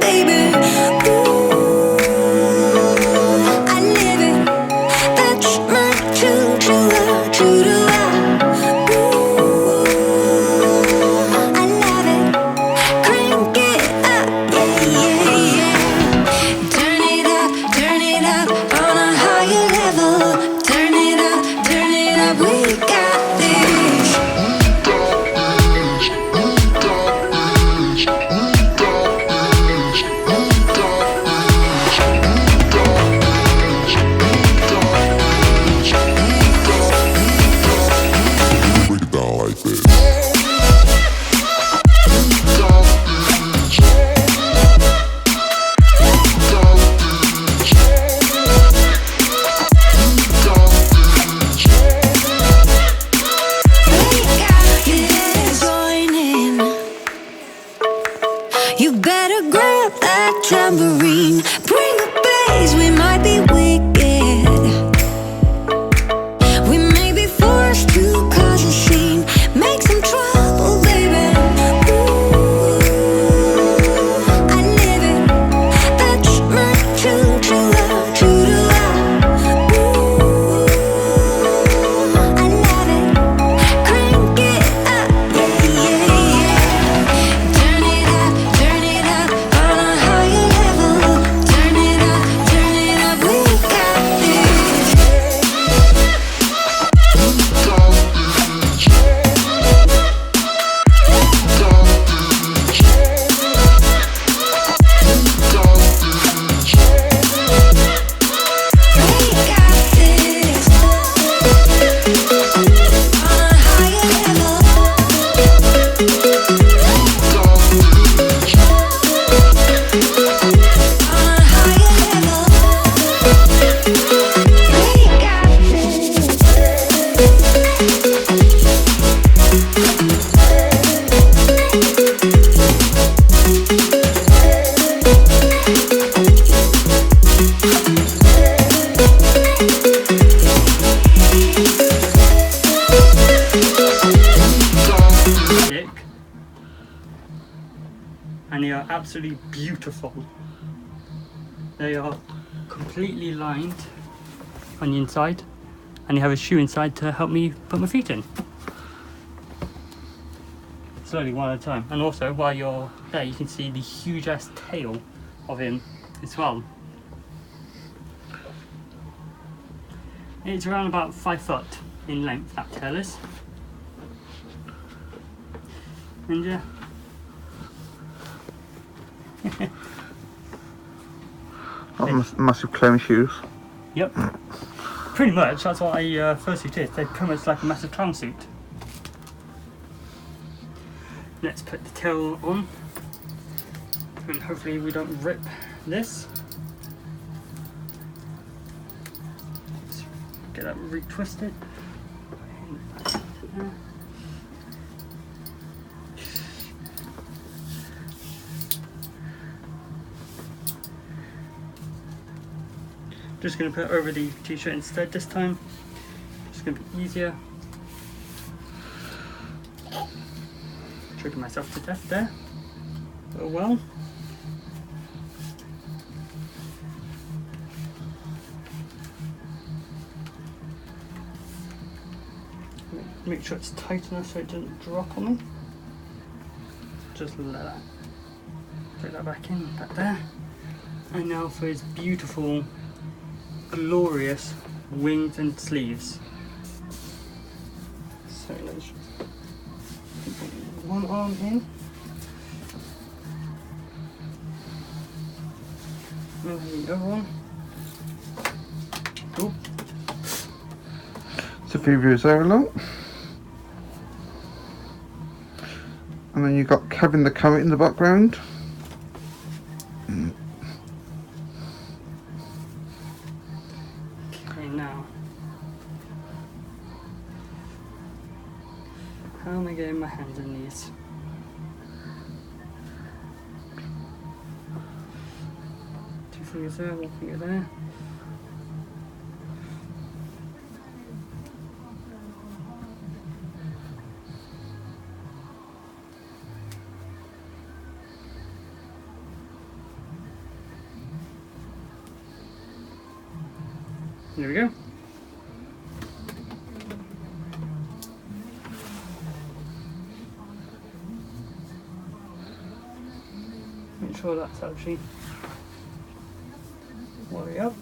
baby. Ooh, I live it. That's my choo-choo-la. Ooh, I love it. Crank it up, yeah, yeah. Turn it up on a higher level. Turn it up, we got this. Break it down like this. You better grab that tambourine. Bring the bass, we might be wicked. We may be forced to cause a scene. Make some trouble, baby. Ooh, I live it. That's my choo-choo-la, choo-choo-la. Ooh, I love it. Crank it up, yeah, yeah, yeah. Turn it up on a higher level. Turn it up, we got this. We got this. On a higher level. On a higher level. We got this. Thick. And they are absolutely beautiful. They are completely lined on the inside, and you have a shoe inside to help me put my feet in. Slowly, one at a time. And also, while you're there, you can see the huge ass tail of him as well. It's around about 5 foot in length, that tail is. And yeah. Massive clown shoes. Yep. Pretty much, that's what a fursuit is. They're pretty much like a massive clown suit. Let's put the tail on. And hopefully we don't rip this. Let's get that retwisted. Just going to put it over the t-shirt instead this time. Just going to be easier. Choking myself to death there. Oh well. Make sure it's tight enough so it doesn't drop on me. Just let that. Put that back in, back there. And now for his beautiful, glorious wings and sleeves. So let's just put one arm in. And the other one. Cool. It's a few views there, look. And then you've got Kevin the Carrot in the background. Okay, now. How am I getting my hands in these? Two fingers there, one finger there. There we go. Make sure that's actually way up.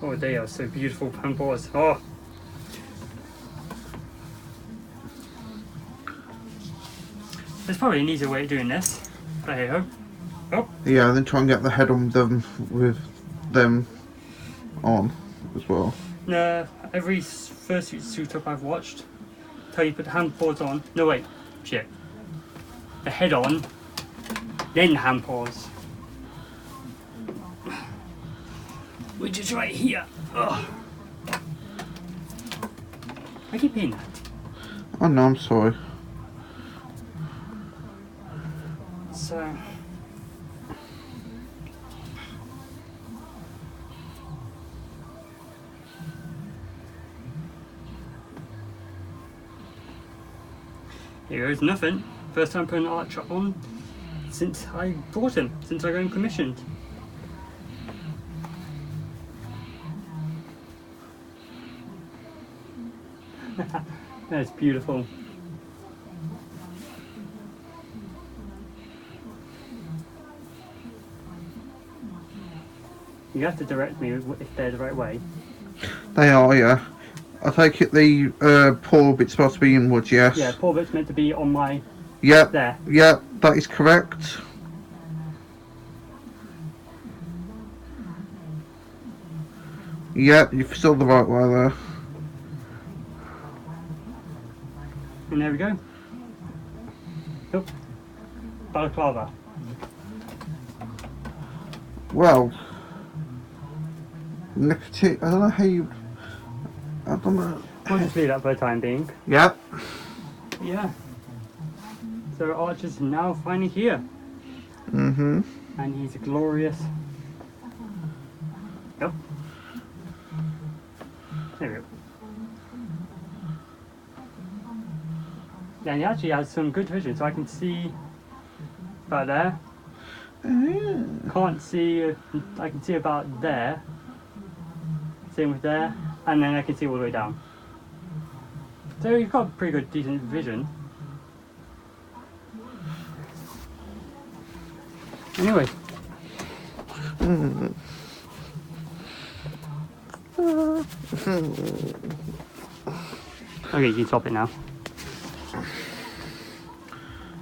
Oh, they are so beautiful, handboards. Oh. There's probably an easier way of doing this, but hey ho. Oh. Yeah, then try and get the head on them with them on as well. No, every fursuit suit up I've watched tell you put the handboards on. No wait, shit. The head on, then handboards. Which is right here. Ugh. I keep hitting that. Oh no, I'm sorry. So. Here goes nothing. First time putting an Archer on since I bought him, since I got him commissioned. That's beautiful. You have to direct me if they're the right way. They are, yeah. I take it the paw bit's supposed to be inwards, yes? Yeah, paw bit's meant to be on my... Yep. There. Yep, that is correct. Yep, you're still the right way there. And there we go. Oh, balaclava. Well, nicotine, I don't know how you... I don't know. We'll just leave that for the time being. Yep. Yeah. So Archer's now finally here. Mm-hmm. And he's glorious. Yep. There we go. Yeah, he actually has some good vision, so I can see about there. Can't see, I can see about there. Same with there, and then I can see all the way down. So you've got pretty good, decent vision. Anyway. Okay, you can stop it now.